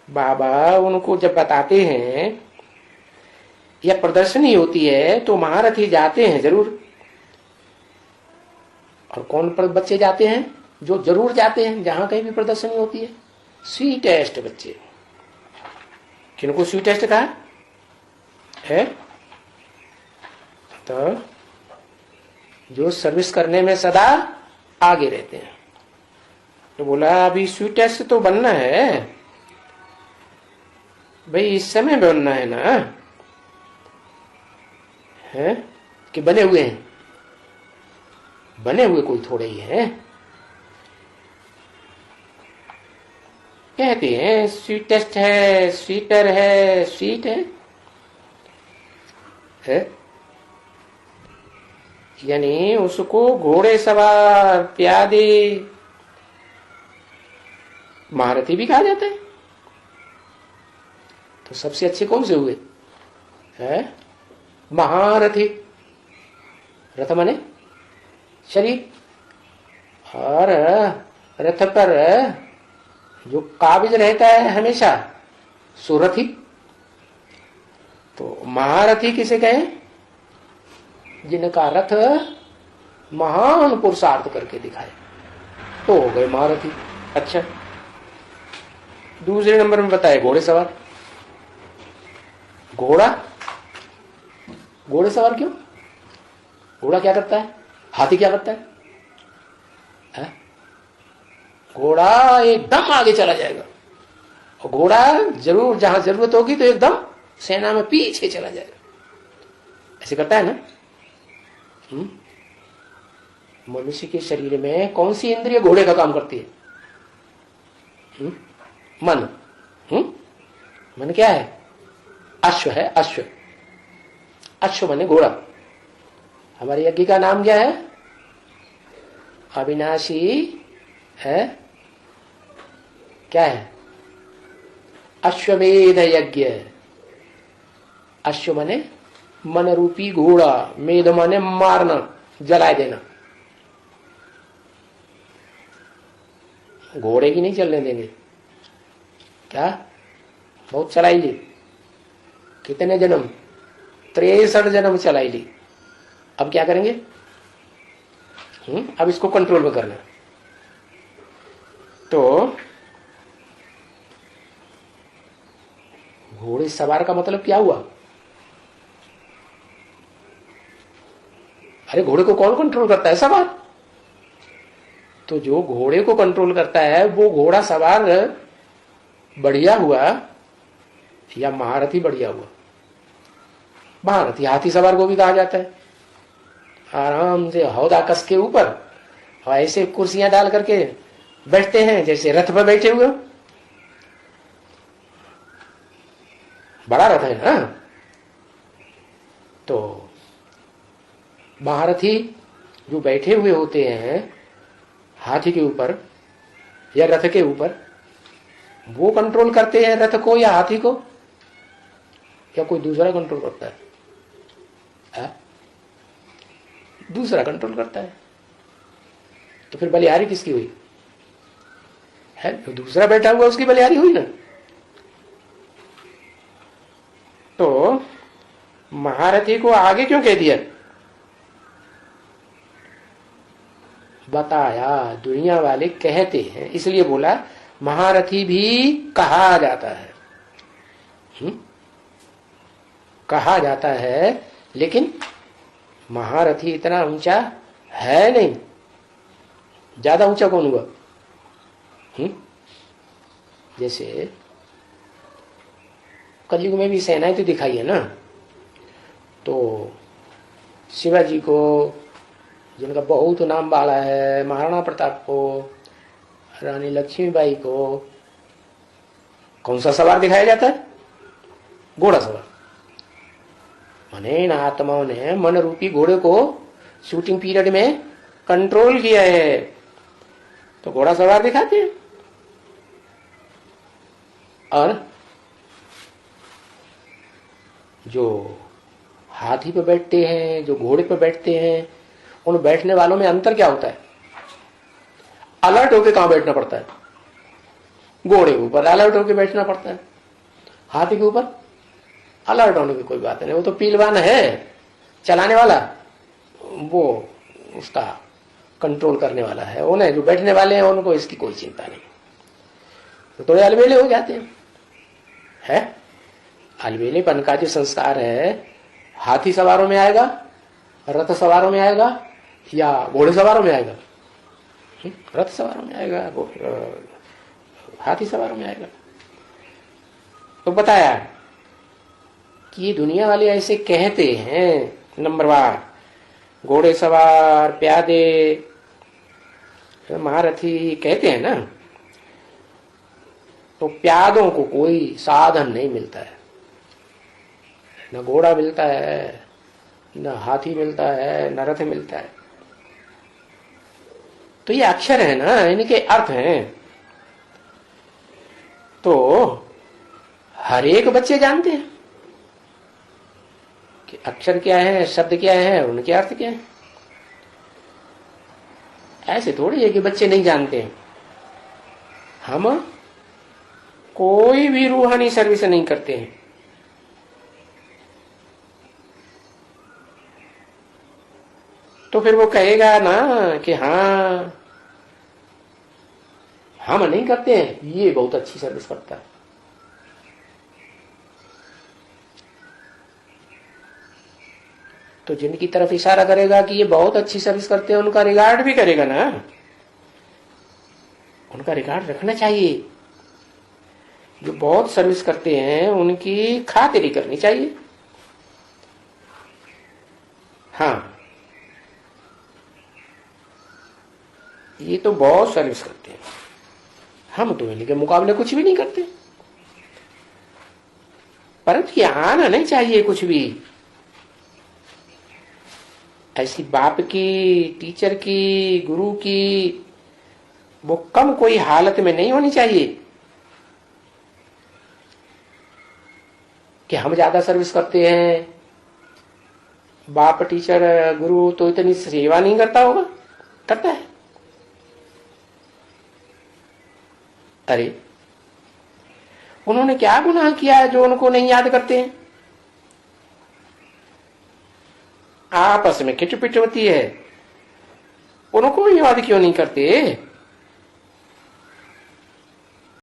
बाबा उनको जब बताते हैं या प्रदर्शनी होती है तो महारथी जाते हैं जरूर। और कौन पर बच्चे जाते हैं? जो जरूर जाते हैं जहां कहीं भी प्रदर्शनी होती है। स्वीटेस्ट बच्चे। किनको स्वीटेस्ट कहा है? तो जो सर्विस करने में सदा आगे रहते हैं। तो बोला अभी स्वीटेस्ट तो बनना है भाई, इस समय बनना है ना, है कि बने हुए हैं? बने हुए कोई थोड़े ही हैं। कहते हैं स्वीटेस्ट है, स्वीटर है, स्वीट है? यानी उसको घोड़े सवार प्यादे महारथी भी कहा जाता है। तो सबसे अच्छे कौन से हुए? है महारथी। रथ माने शरीर, और रथ पर जो काबिज रहता है हमेशा सुरथी। तो महारथी किसे कहें? जिनका रथ महान पुरुषार्थ करके दिखाए तो हो गए महारथी। अच्छा, दूसरे नंबर में बताए घोड़े सवार। घोड़ा, घोड़े सवार क्यों? घोड़ा क्या करता है? हाथी क्या करता है? घोड़ा एकदम आगे चला जाएगा, और घोड़ा जरूर जहां जरूरत होगी तो एकदम सेना में पीछे चला जाएगा। ऐसे करता है ना? मनुष्य के शरीर में कौन सी इंद्रिय घोड़े का काम करती है? मन। मन क्या है? अश्व है, अश्व। अश्व माने घोड़ा। हमारे यज्ञ का नाम क्या है? अविनाशी है, क्या है? अश्वमेध यज्ञ। अश्व माने मन रूपी घोड़ा, मेध माने मारना, जलाए देना। घोड़े की नहीं चलने देंगे। क्या? बहुत चलाई ली। कितने जन्म? 63 जन्म चलाई ली। अब क्या करेंगे? अब इसको कंट्रोल में करना। तो घोड़े सवार का मतलब क्या हुआ? अरे घोड़े को कौन कंट्रोल करता है? सवार। तो जो घोड़े को कंट्रोल करता है वो घोड़ा सवार बढ़िया हुआ या महारथी बढ़िया हुआ? महारथी। हाथी सवार को भी कहा जाता है। आराम से हौदा कस के ऊपर और ऐसे कुर्सियां डाल करके बैठते हैं जैसे रथ पर बैठे हुए। बड़ा रथ है ना। तो महारथी जो बैठे हुए होते हैं हाथी के ऊपर या रथ के ऊपर, वो कंट्रोल करते हैं रथ को या हाथी को, या कोई दूसरा कंट्रोल करता है? दूसरा कंट्रोल करता है। तो फिर बलिहारी किसकी हुई? है जो दूसरा बैठा हुआ उसकी बलिहारी हुई ना। तो महारथी को आगे क्यों कह दिया? बताया, दुनिया वाले कहते हैं इसलिए बोला महारथी भी कहा जाता है। कहा जाता है, लेकिन महारथी इतना ऊंचा है नहीं। ज्यादा ऊंचा कौन हुआ? जैसे कलयुग में भी सेनाएं तो दिखाई है ना। तो शिवाजी को, जिनका बहुत नाम बाला है, महाराणा प्रताप को, रानी लक्ष्मीबाई को कौन सा सवार दिखाया जाता है? घोड़ा सवार। माने इन आत्माओं ने मन रूपी घोड़े को शूटिंग पीरियड में कंट्रोल किया है, तो घोड़ा सवार दिखाते हैं। और जो हाथी पे बैठते हैं, जो घोड़े पे बैठते हैं, उन बैठने वालों में अंतर क्या होता है? अलर्ट होकर कहां बैठना पड़ता है? घोड़े के ऊपर अलर्ट होकर बैठना पड़ता है, हाथी के ऊपर अलर्ट होने की कोई बात नहीं। वो तो पीलवान है, चलाने वाला, वो उसका कंट्रोल करने वाला है। उन्हें जो बैठने वाले हैं उनको इसकी कोई चिंता नहीं, तो थोड़े अलबेले हो जाते हैं। अलबेलेपन का जो संस्कार है, हाथी सवारों में आएगा, रथ सवारों में आएगा या घोड़े सवारों में आएगा? रथ सवारों में आएगा, हाथी सवारों में आएगा। तो बताया कि ये दुनिया वाले ऐसे कहते हैं नंबरवार, घोड़े सवार, प्यादे, महारथी कहते हैं ना, तो प्यादों को कोई साधन नहीं मिलता है, न घोड़ा मिलता है, न हाथी मिलता है, न रथ मिलता है। तो ये अक्षर है ना, इनके अर्थ हैं। तो हर एक बच्चे जानते हैं कि अक्षर क्या है, शब्द क्या है, उनके अर्थ क्या है। ऐसे थोड़ी है कि बच्चे नहीं जानते हैं। हम कोई भी रूहानी सर्विस नहीं करते हैं, तो फिर वो कहेगा ना कि हाँ हम नहीं करते हैं, ये बहुत अच्छी सर्विस करता है। तो जिनकी तरफ इशारा करेगा कि ये बहुत अच्छी सर्विस करते हैं, उनका रिगार्ड भी करेगा ना, उनका रिगार्ड रखना चाहिए। जो बहुत सर्विस करते हैं उनकी खातिरी करनी चाहिए। हाँ, ये तो बहुत सर्विस करते हैं, हम तो इनके मुकाबले कुछ भी नहीं करते, परंतु ये आना नहीं चाहिए कुछ भी। ऐसी बाप की, टीचर की, गुरु की वो कम कोई हालत में नहीं होनी चाहिए कि हम ज्यादा सर्विस करते हैं, बाप टीचर गुरु तो इतनी सेवा नहीं करता होगा, करता है। अरे उन्होंने क्या गुनाह किया है जो उनको नहीं याद करते हैं? आपस में खिटपिट होती है, उनको याद क्यों नहीं करते?